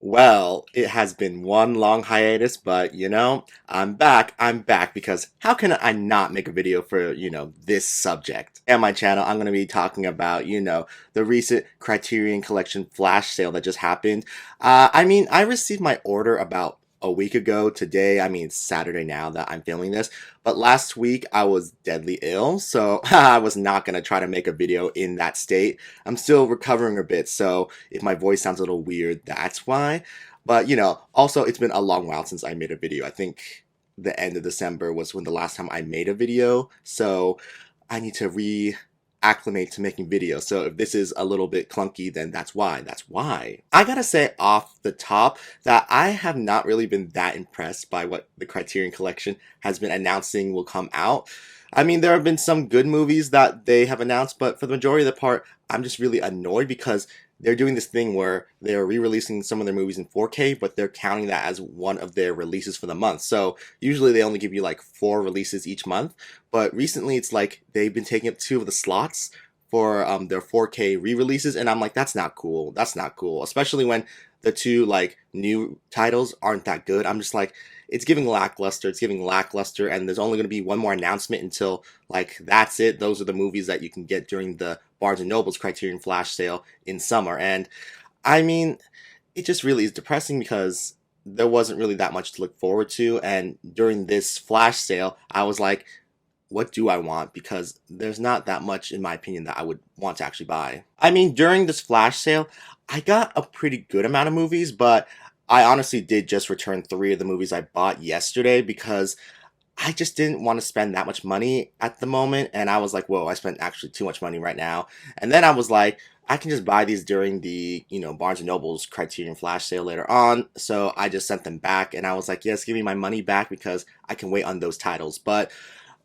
Well, it has been one long hiatus, but I'm back. I'm back because how can I not make a video for, this subject? On my channel, I'm going to be talking about, the recent Criterion Collection flash sale that just happened. I received my order about a week ago today. It's Saturday now that I'm filming this, but last week I was deadly ill, so I was not going to try to make a video in that state. I'm still recovering a bit, so if my voice sounds a little weird, that's why. But, also it's been a long while since I made a video. I think the end of December was when the last time I made a video, so I need to acclimate to making videos. So if this is a little bit clunky, then that's why. That's why. I gotta say off the top that I have not really been that impressed by what the Criterion Collection has been announcing will come out. There have been some good movies that they have announced, but for the majority of the part, I'm just really annoyed because they're doing this thing where they're re-releasing some of their movies in 4K, but they're counting that as one of their releases for the month. So usually they only give you like 4 releases each month, but recently it's like they've been taking up 2 of the slots for their 4K re-releases, and I'm like, that's not cool. That's not cool, especially when the 2 like new titles aren't that good. I'm just like, it's giving lackluster. It's giving lackluster, and there's only going to be one more announcement until like that's it. Those are the movies that you can get during the Barnes and Noble's Criterion Flash sale in summer, and it just really is depressing because there wasn't really that much to look forward to, and during this flash sale, I was like, what do I want? Because there's not that much, in my opinion, that I would want to actually buy. During this flash sale, I got a pretty good amount of movies, but I honestly did just return 3 of the movies I bought yesterday because I just didn't want to spend that much money at the moment, and I was like, whoa, I spent actually too much money right now. And then I was like, I can just buy these during the, Barnes & Noble's Criterion Flash sale later on, so I just sent them back, and I was like, yes, give me my money back because I can wait on those titles. But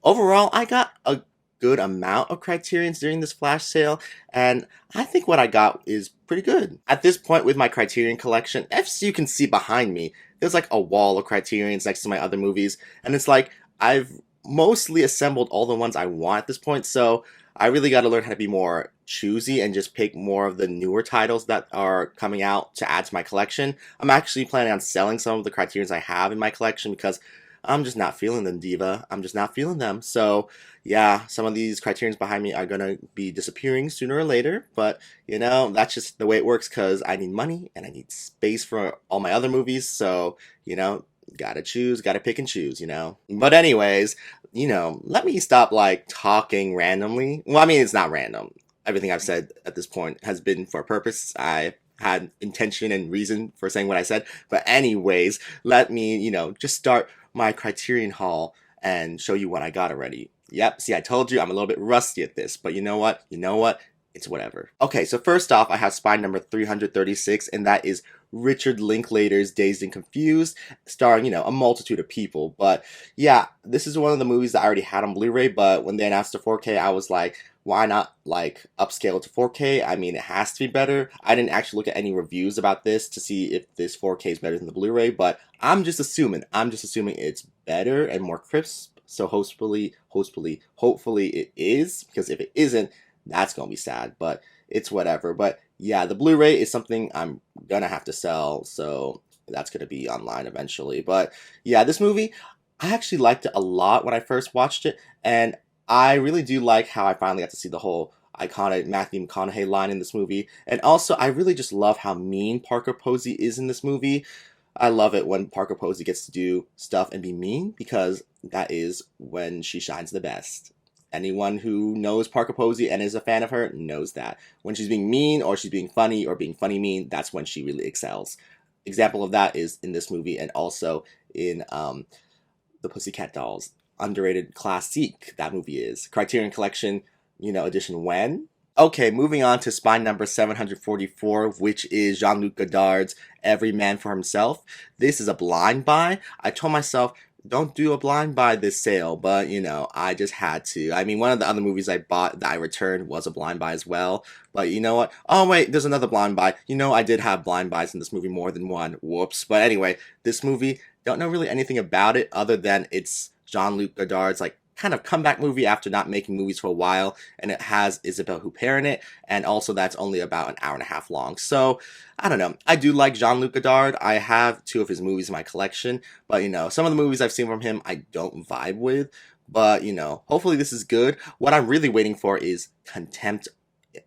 overall, I got a good amount of Criterions during this flash sale, and I think what I got is pretty good. At this point with my Criterion collection, as you can see behind me, there's like a wall of Criterions next to my other movies, and it's like I've mostly assembled all the ones I want at this point, so I really got to learn how to be more choosy and just pick more of the newer titles that are coming out to add to my collection. I'm actually planning on selling some of the Criterions I have in my collection because I'm just not feeling them, Diva. I'm just not feeling them. So, yeah, some of these Criterions behind me are going to be disappearing sooner or later. But, that's just the way it works because I need money and I need space for all my other movies. So, gotta choose, gotta pick and choose. But anyways, let me stop, like, talking randomly. Well, it's not random. Everything I've said at this point has been for a purpose. I had intention and reason for saying what I said. But anyways, let me, just start my Criterion haul and show you what I got already. Yep, see, I told you I'm a little bit rusty at this, but you know what? It's whatever. Okay, so first off, I have spine number 336, and that is Richard Linklater's Dazed and Confused, starring, a multitude of people. But yeah, this is one of the movies that I already had on Blu-ray, but when they announced the 4K, I was like, why not, like, upscale to 4K? It has to be better. I didn't actually look at any reviews about this to see if this 4K is better than the Blu-ray, but I'm just assuming it's better and more crisp, so hopefully it is, because if it isn't, that's gonna be sad, but it's whatever. But yeah, the Blu-ray is something I'm gonna have to sell, so that's gonna be online eventually. But yeah, this movie, I actually liked it a lot when I first watched it, and I really do like how I finally got to see the whole iconic Matthew McConaughey line in this movie, and also I really just love how mean Parker Posey is in this movie. I love it when Parker Posey gets to do stuff and be mean, because that is when she shines the best. Anyone who knows Parker Posey and is a fan of her knows that. When she's being mean or she's being funny or being funny mean, that's when she really excels. Example of that is in this movie and also in The Pussycat Dolls. Underrated classique, that movie is. Criterion Collection, edition when? Okay, moving on to spine number 744, which is Jean-Luc Godard's Every Man for Himself. This is a blind buy. I told myself, don't do a blind buy this sale, but I just had to. One of the other movies I bought that I returned was a blind buy as well. But you know what? Oh wait, there's another blind buy. I did have blind buys in this movie, more than one. Whoops. But anyway, this movie, don't know really anything about it other than it's Jean-Luc Godard's like kind of comeback movie after not making movies for a while, and it has Isabelle Huppert in it, and also that's only about an hour and a half long. So I don't know. I do like Jean-Luc Godard. I have 2 of his movies in my collection, but some of the movies I've seen from him I don't vibe with. But hopefully this is good. What I'm really waiting for is Contempt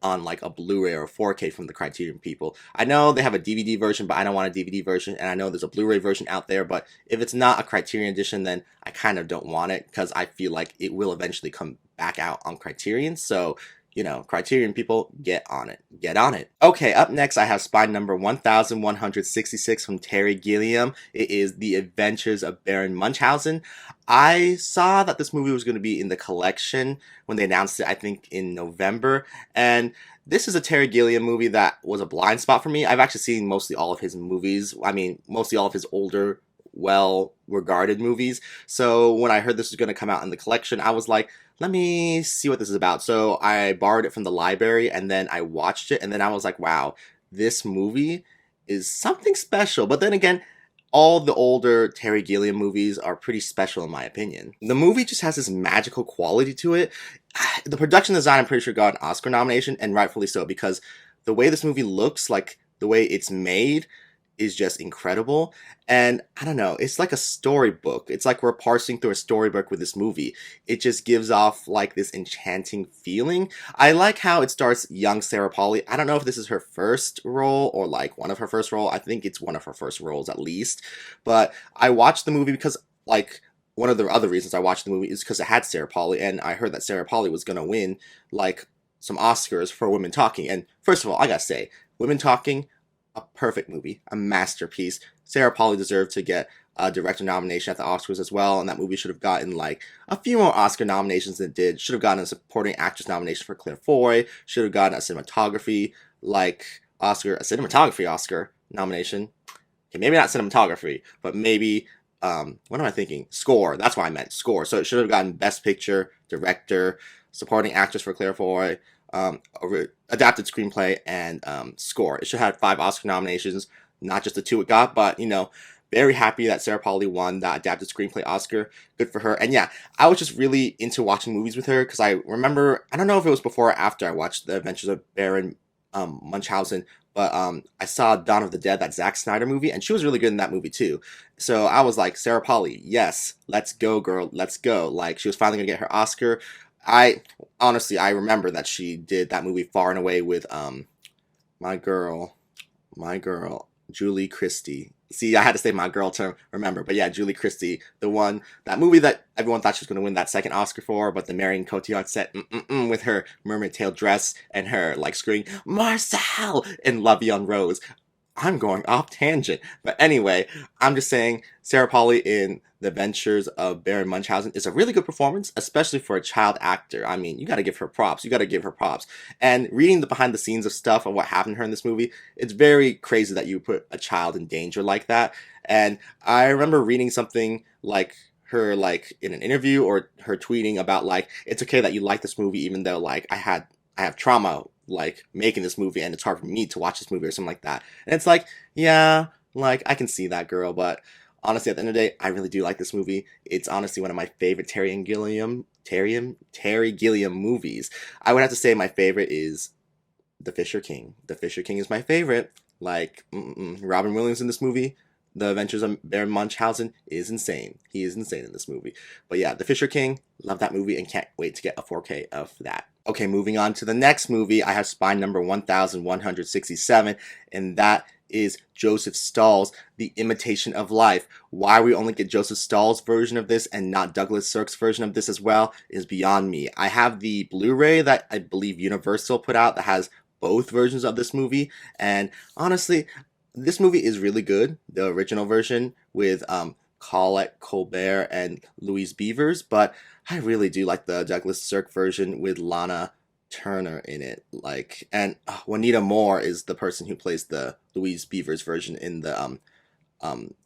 on like a Blu-ray or a 4K from the Criterion people. I know they have a DVD version, but I don't want a DVD version, and I know there's a Blu-ray version out there, but if it's not a Criterion edition, then I kind of don't want it because I feel like it will eventually come back out on Criterion. So Criterion people, get on it. Get on it. Okay, up next I have Spine number 1166 from Terry Gilliam. It is The Adventures of Baron Munchausen. I saw that this movie was going to be in the collection when they announced it, I think in November, and this is a Terry Gilliam movie that was a blind spot for me. I've actually seen mostly all of his movies. I mean, mostly all of his older, well-regarded movies. So when I heard this was going to come out in the collection, I was like, let me see what this is about. So I borrowed it from the library, and then I watched it, and then I was like, wow, this movie is something special. But then again, all the older Terry Gilliam movies are pretty special in my opinion. The movie just has this magical quality to it. The production design, I'm pretty sure, got an Oscar nomination, and rightfully so, because the way this movie looks, like the way it's made, is just incredible. And I don't know, it's like a storybook. It's like we're parsing through a storybook with this movie. It just gives off like this enchanting feeling. I like how it starts young Sarah Polley. I don't know if this is her first role or like one of her first roles. I think it's one of her first roles at least. But I watched the movie because like one of the other reasons I watched the movie is because it had Sarah Polley, and I heard that Sarah Polley was gonna win like some Oscars for Women Talking. And first of all, I gotta say, Women Talking, a perfect movie, a masterpiece. Sarah Polley deserved to get a director nomination at the Oscars as well, and that movie should have gotten like a few more Oscar nominations than it did. Should have gotten a supporting actress nomination for Claire Foy. Should have gotten a cinematography Oscar nomination. Okay, maybe not cinematography, but maybe what am I thinking? Score. That's what I meant. Score. So it should have gotten Best Picture, Director, Supporting Actress for Claire Foy, adapted screenplay, and score. It should have 5 Oscar nominations, not just the 2 it got, but very happy that Sarah Polley won that adapted screenplay Oscar. Good for her. And yeah, I was just really into watching movies with her because I remember, I don't know if it was before or after I watched The Adventures of Baron Munchausen, but I saw Dawn of the Dead, that Zack Snyder movie, and she was really good in that movie too. So I was like, Sarah Polley, yes, let's go, girl, let's go. Like, she was finally gonna get her Oscar. I remember that she did that movie Far and Away with my girl, Julie Christie. See, I had to say my girl to remember, but yeah, Julie Christie, that movie that everyone thought she was going to win that second Oscar for, but the Marion Cotillard set with her mermaid tail dress and her like screaming Marcel in Love Young Rose. I'm going off tangent, but anyway, I'm just saying Sarah Polley in The Adventures of Baron Munchausen is a really good performance, especially for a child actor. I mean, you gotta give her props. And reading the behind the scenes of stuff of what happened to her in this movie, it's very crazy that you put a child in danger like that. And I remember reading something like her like in an interview or her tweeting about like, it's okay that you like this movie even though like I have trauma like making this movie and it's hard for me to watch this movie or something like that. And it's like, yeah, like I can see that, girl, but honestly at the end of the day, I really do like this movie. It's honestly one of my favorite Terry Gilliam movies. I would have to say my favorite is The Fisher King. The Fisher King is my favorite. Like Robin Williams in this movie, The Adventures of Baron Munchausen, is insane. He is insane in this movie. But yeah, The Fisher King, love that movie and can't wait to get a 4K of that. Okay, moving on to the next movie, I have Spine number 1167, and that is Joseph Stahl's The Imitation of Life. Why we only get Joseph Stahl's version of this and not Douglas Sirk's version of this as well is beyond me. I have the Blu-ray that I believe Universal put out that has both versions of this movie, and honestly, this movie is really good, the original version with Colette Colbert and Louise Beavers, but I really do like the Douglas Sirk version with Lana Turner in it. Like, and Juanita Moore is the person who plays the Louise Beavers version in the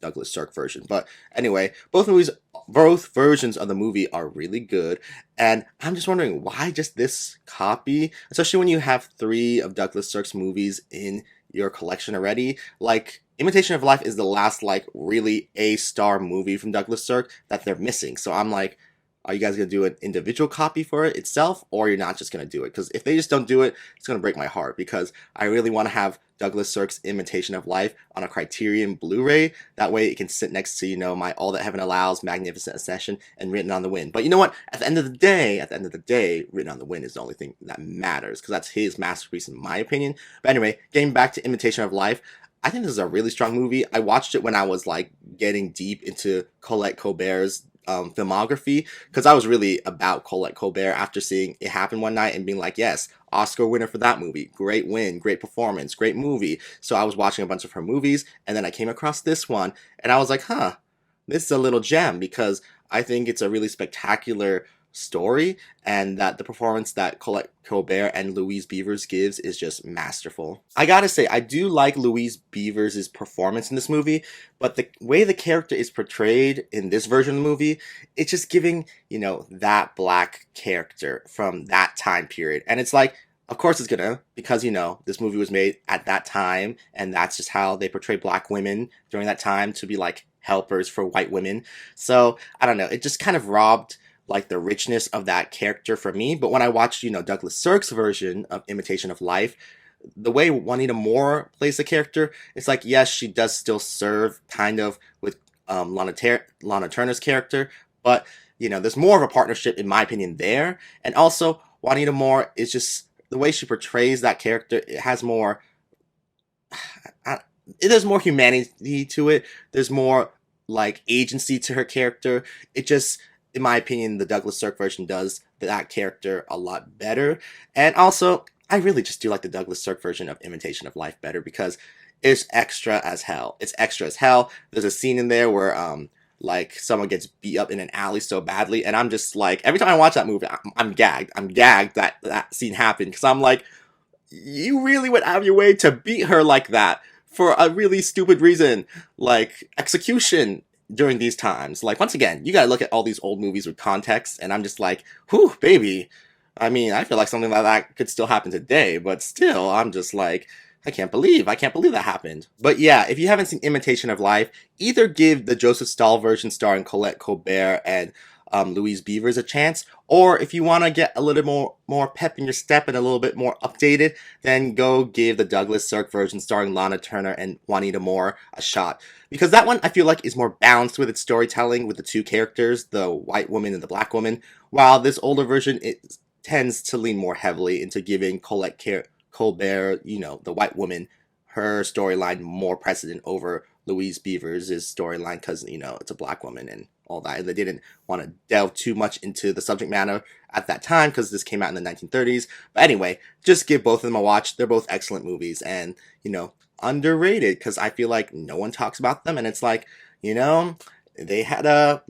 Douglas Sirk version. But anyway, both versions of the movie are really good, and I'm just wondering why just this copy, especially when you have 3 of Douglas Sirk's movies in your collection already. Like, Imitation of Life is the last like really A-star movie from Douglas Sirk that they're missing. So I'm like, Are you guys going to do an individual copy for it itself, or you're not just going to do it? Because if they just don't do it, it's going to break my heart, because I really want to have Douglas Sirk's Imitation of Life on a Criterion Blu-ray. That way it can sit next to, my All That Heaven Allows, Magnificent Accession, and Written on the Wind. But you know what? At the end of the day, Written on the Wind is the only thing that matters, because that's his masterpiece in my opinion. But anyway, getting back to Imitation of Life, I think this is a really strong movie. I watched it when I was like getting deep into Colette Colbert's filmography, because I was really about Colette Colbert after seeing it happen one night and being like, yes, Oscar winner for that movie, great win, great performance, great movie. So I was watching a bunch of her movies, and then I came across this one, and I was like, huh, this is a little gem, because I think it's a really spectacular story, and that the performance that Colette Colbert and Louise Beavers gives is just masterful. I gotta say, I do like Louise Beavers' performance in this movie, but the way the character is portrayed in this version of the movie, it's just giving, that black character from that time period. And it's like, of course it's gonna, because, this movie was made at that time, and that's just how they portray black women during that time, to be like helpers for white women. So, I don't know, it just kind of robbed like the richness of that character for me. But when I watched, Douglas Sirk's version of Imitation of Life, the way Juanita Moore plays the character, it's like, yes, she does still serve kind of with Lana Turner's character, but, there's more of a partnership, in my opinion, there. And also, Juanita Moore is just, the way she portrays that character, it has more, there's more humanity to it. There's more, like, agency to her character. It just, in my opinion, the Douglas Sirk version does that character a lot better. And also, I really just do like the Douglas Sirk version of Imitation of Life better, because it's extra as hell. It's extra as hell. There's a scene in there where, like, someone gets beat up in an alley so badly, and I'm just like, every time I watch that movie, I'm gagged. I'm gagged that scene happened, because I'm like, you really went out of your way to beat her like that for a really stupid reason, like execution during these times. Like, once again, you gotta look at all these old movies with context, and I'm just like, whew, baby. I mean, I feel like something like that could still happen today, but still, I'm just like, I can't believe that happened. But yeah, if you haven't seen Imitation of Life, either give the Joseph Stahl version starring Colette Colbert and Louise Beavers a chance, or if you want to get a little more pep in your step and a little bit more updated, then go give the Douglas Sirk version starring Lana Turner and Juanita Moore a shot. Because that one, I feel like, is more balanced with its storytelling, with the two characters, the white woman and the black woman, while this older version, it tends to lean more heavily into giving Colette Colbert, the white woman, her storyline more precedent over Louise Beavers' storyline, because, it's a black woman and all that. And they didn't want to delve too much into the subject matter at that time, because this came out in the 1930s. But anyway, just give both of them a watch. They're both excellent movies, and, underrated, because I feel like no one talks about them. And it's like, they had a,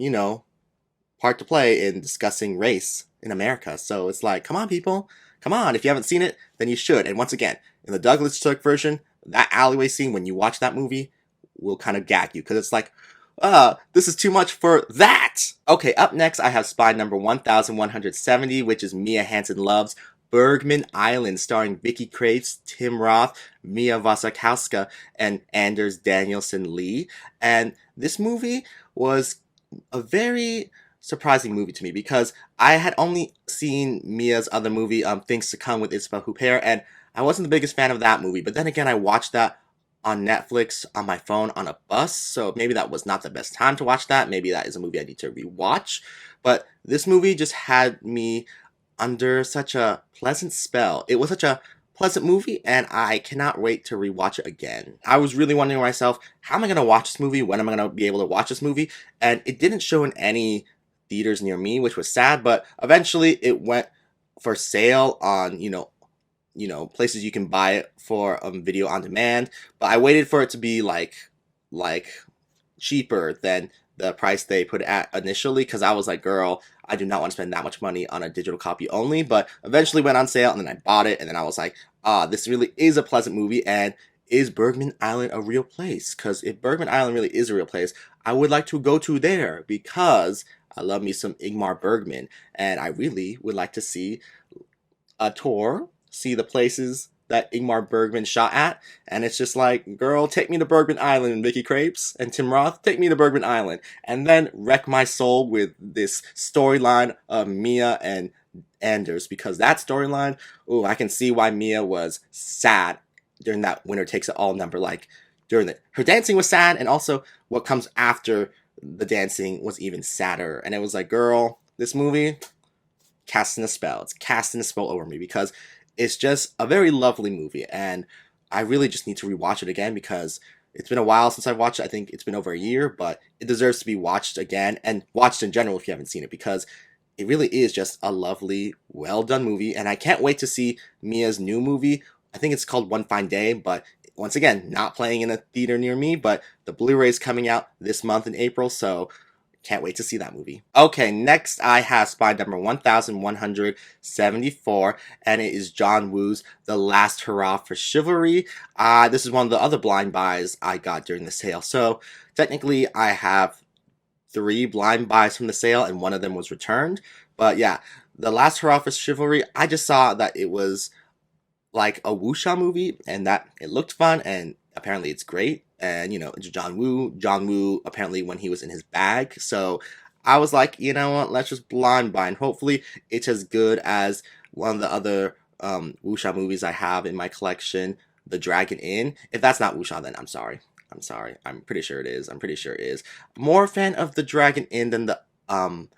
part to play in discussing race in America. So it's like, come on, people. Come on. If you haven't seen it, then you should. And once again, in the Douglas Sirk version, that alleyway scene, when you watch that movie, will kind of gag you, because it's like, this is too much for that. Okay, up next, I have Spy number 1170, which is Mia Hansen Love's Bergman Island, starring Vicky Krieps, Tim Roth, Mia Wasikowska, and Anders Danielsen Lee. And this movie was a very surprising movie to me, because I had only seen Mia's other movie, Things to Come with Isabelle Huppert, and I wasn't the biggest fan of that movie. But then again, I watched that on Netflix on my phone on a bus, so maybe that was not the best time to watch that. Maybe that is a movie I need to rewatch. But this movie just had me under such a pleasant spell. It was such a pleasant movie, and I cannot wait to rewatch it again. I was really wondering to myself, how am I going to watch this movie? When am I going to be able to watch this movie? And it didn't show in any theaters near me, which was sad, but eventually it went for sale on, places you can buy it for video on demand. But I waited for it to be like cheaper than the price they put it at initially, because I was like, girl, I do not want to spend that much money on a digital copy only. But eventually went on sale, and then I bought it, and then I was like, this really is a pleasant movie. And is Bergman Island a real place? Because if Bergman Island really is a real place, I would like to go to there, because I love me some Ingmar Bergman, and I really would like to see a tour, see the places that Ingmar Bergman shot at. And it's just like, girl, take me to Bergman Island, Vicky Krieps and Tim Roth, take me to Bergman Island. And then wreck my soul with this storyline of Mia and Anders, because that storyline, ooh, I can see why Mia was sad during that Winner Takes It All number. Like, during her dancing was sad, and also what comes after the dancing was even sadder. And it was like, girl, this movie, casting a spell. It's casting a spell over me, because it's just a very lovely movie, and I really just need to rewatch it again, because it's been a while since I've watched it. I think it's been over a year, but it deserves to be watched again, and watched in general if you haven't seen it, because it really is just a lovely, well done movie. And I can't wait to see Mia's new movie. I think it's called One Fine Day, but once again, not playing in a theater near me, but the Blu-ray is coming out this month in April, so can't wait to see that movie. Okay, next I have spy number 1174, and it is John Woo's The Last Hurrah for Chivalry. This is one of the other blind buys I got during the sale. So technically I have 3 blind buys from the sale, and one of them was returned. But yeah, The Last Hurrah for Chivalry, I just saw that it was like a wuxia movie, and that it looked fun, and apparently it's great. And, you know, it's John Woo, apparently when he was in his bag. So I was like, you know what, let's just blind buy, and hopefully it's as good as one of the other wuxia movies I have in my collection, The Dragon Inn. If that's not wuxia, then I'm sorry. I'm pretty sure it is. More fan of The Dragon Inn than the A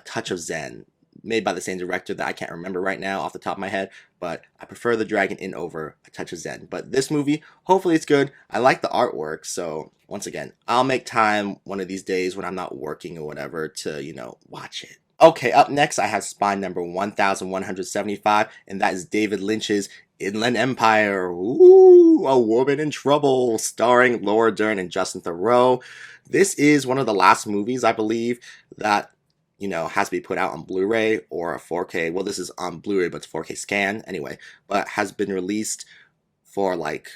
Touch of Zen, made by the same director that I can't remember right now off the top of my head, but I prefer The Dragon Inn over A Touch of Zen. But this movie, hopefully it's good. I like the artwork, so once again, I'll make time one of these days when I'm not working or whatever to, you know, watch it. Okay, up next I have spy number 1175, and that is David Lynch's Inland Empire. Ooh, A Woman in Trouble, starring Laura Dern and Justin Theroux. This is one of the last movies, I believe, that, you know, has to be put out on Blu-ray or a 4K. Well, this is on Blu-ray, but it's 4K scan anyway. But has been released for, like,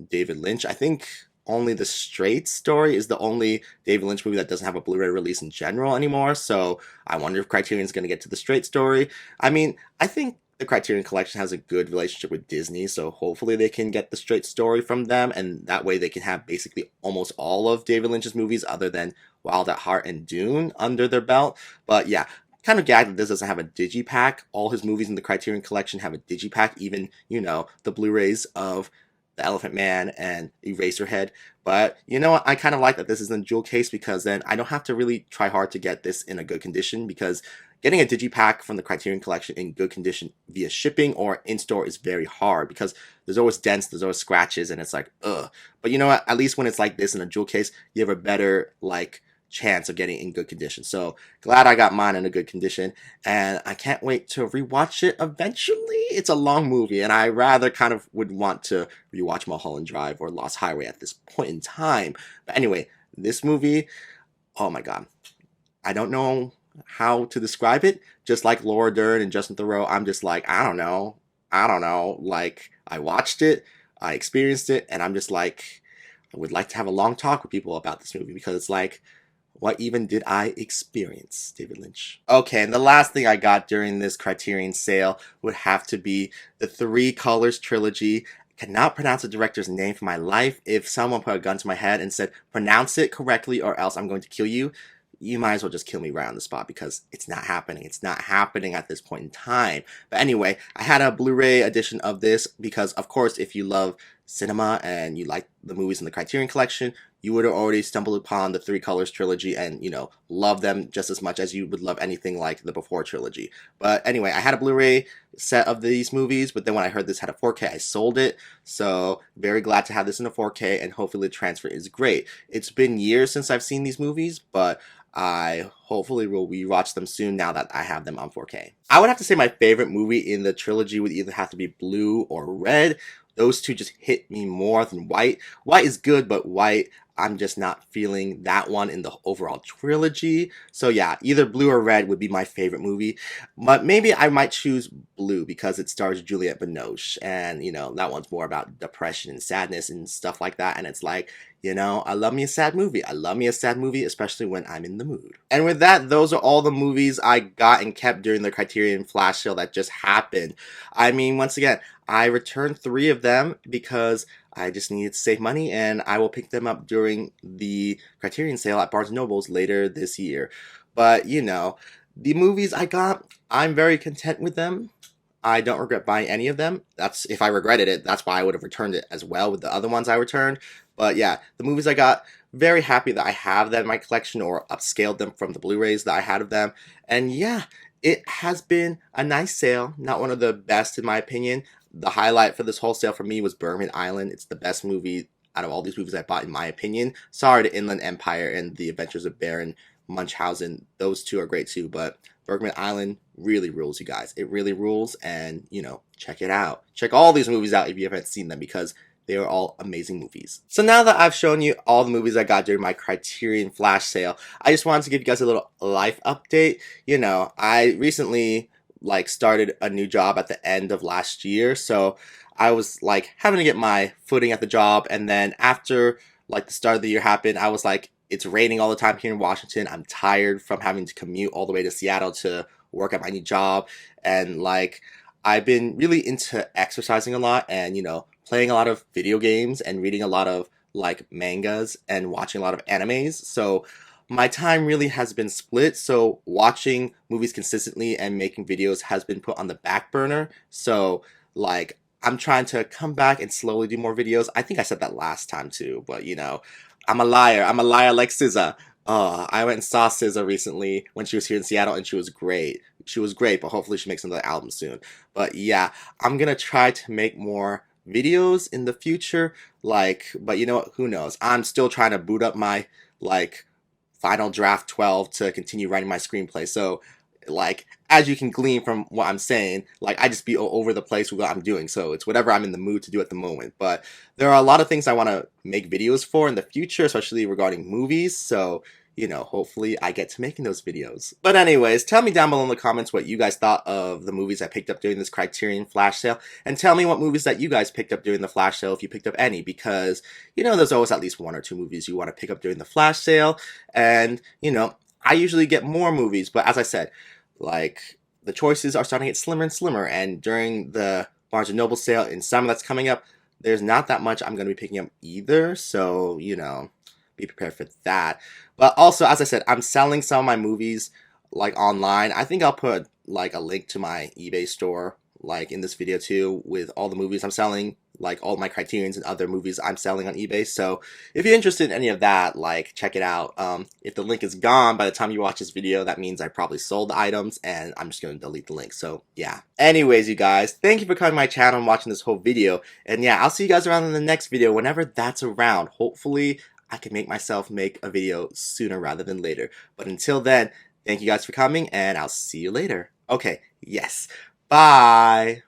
David Lynch. I think only The Straight Story is the only David Lynch movie that doesn't have a Blu-ray release in general anymore. So I wonder if Criterion's going to get to The Straight Story. I mean, I think the Criterion Collection has a good relationship with Disney, so hopefully they can get The Straight Story from them, and that way they can have basically almost all of David Lynch's movies other than Wild at Heart and Dune under their belt. But yeah, kind of gagged that this doesn't have a digipack. All his movies in the Criterion Collection have a digipack, even, you know, the Blu-rays of The Elephant Man and Eraserhead. But you know what, I kind of like that this is in jewel case, because then I don't have to really try hard to get this in a good condition, because getting a digipack from the Criterion Collection in good condition via shipping or in-store is very hard, because there's always dents, there's always scratches, and it's like, ugh. But you know what, at least when it's like this in a jewel case, you have a better, like, chance of getting in good condition. So glad I got mine in a good condition, and I can't wait to rewatch it eventually. It's a long movie, and I rather kind of would want to rewatch Mulholland Drive or Lost Highway at this point in time. But anyway, this movie, oh my god, I don't know how to describe it. Just like Laura Dern and Justin Theroux, I'm just like, I don't know. Like, I watched it, I experienced it, and I'm just like, I would like to have a long talk with people about this movie, because it's like, what even did I experience, David Lynch? Okay, and the last thing I got during this Criterion sale would have to be the Three Colors trilogy. I cannot pronounce the director's name for my life. If someone put a gun to my head and said, pronounce it correctly or else I'm going to kill you, you might as well just kill me right on the spot, because it's not happening. It's not happening at this point in time. But anyway, I had a Blu-ray edition of this because, of course, if you love cinema and you like the movies in the Criterion Collection, you would have already stumbled upon the Three Colors trilogy and, you know, love them just as much as you would love anything like the Before trilogy. But anyway, I had a Blu-ray set of these movies, but then when I heard this had a 4K, I sold it. So very glad to have this in a 4K, and hopefully the transfer is great. It's been years since I've seen these movies, but I hopefully will rewatch them soon now that I have them on 4K. I would have to say my favorite movie in the trilogy would either have to be Blue or Red. Those two just hit me more than White. White is good, but White, I'm just not feeling that one in the overall trilogy. So yeah, either blue or red would be my favorite movie. But maybe I might choose blue because it stars Juliette Binoche. And, that one's more about depression and sadness and stuff like that. And it's like, I love me a sad movie. I love me a sad movie, especially when I'm in the mood. And with that, those are all the movies I got and kept during the Criterion flash sale that just happened. I mean, once again, I returned 3 of them because I just needed to save money, and I will pick them up during the Criterion sale at Barnes & Noble's later this year. But, the movies I got, I'm very content with them. I don't regret buying any of them. That's if I regretted it, that's why I would have returned it as well with the other ones I returned. But yeah, the movies I got, very happy that I have them in my collection or upscaled them from the Blu-rays that I had of them. And yeah, it has been a nice sale. Not one of the best in my opinion. The highlight for this whole sale for me was Bergman Island. It's the best movie out of all these movies I bought in my opinion. Sorry to Inland Empire and The Adventures of Baron Munchausen. Those two are great too, but Bergman Island really rules, you guys. It really rules, and, check it out. Check all these movies out if you haven't seen them because they are all amazing movies. So now that I've shown you all the movies I got during my Criterion flash sale, I just wanted to give you guys a little life update. I recently started a new job at the end of last year, so I was having to get my footing at the job, and then after the start of the year happened, I was like, it's raining all the time here in Washington. I'm tired from having to commute all the way to Seattle to work at my new job, and I've been really into exercising a lot and playing a lot of video games and reading a lot of mangas and watching a lot of animes. So my time really has been split. So watching movies consistently and making videos has been put on the back burner. So I'm trying to come back and slowly do more videos. I think I said that last time too, but I'm a liar. I'm a liar like SZA. Oh, I went and saw SZA recently when she was here in Seattle, and she was great. She was great, but hopefully she makes another album soon. But yeah, I'm gonna try to make more videos in the future. But you know what? Who knows? I'm still trying to boot up my Final Draft 12 to continue writing my screenplay. So as you can glean from what I'm saying, I just be over the place with what I'm doing. So it's whatever I'm in the mood to do at the moment. But there are a lot of things I want to make videos for in the future, especially regarding movies. So, hopefully I get to making those videos. But anyways, tell me down below in the comments what you guys thought of the movies I picked up during this Criterion flash sale. And tell me what movies that you guys picked up during the flash sale, if you picked up any. Because, there's always at least 1 or 2 movies you want to pick up during the flash sale. And, I usually get more movies. But as I said, the choices are starting to get slimmer and slimmer, and during the Barnes & Noble sale in summer that's coming up, there's not that much I'm going to be picking up either, so, be prepared for that. But also, as I said, I'm selling some of my movies, online. I think I'll put, a link to my eBay store, in this video too, with all the movies I'm selling, all my Criterions and other movies I'm selling on eBay. So if you're interested in any of that, check it out. If the link is gone by the time you watch this video, that means I probably sold the items, and I'm just going to delete the link. So yeah. Anyways, you guys, thank you for coming to my channel and watching this whole video. And yeah, I'll see you guys around in the next video whenever that's around. Hopefully I can make myself make a video sooner rather than later. But until then, thank you guys for coming, and I'll see you later. Okay, yes. Bye.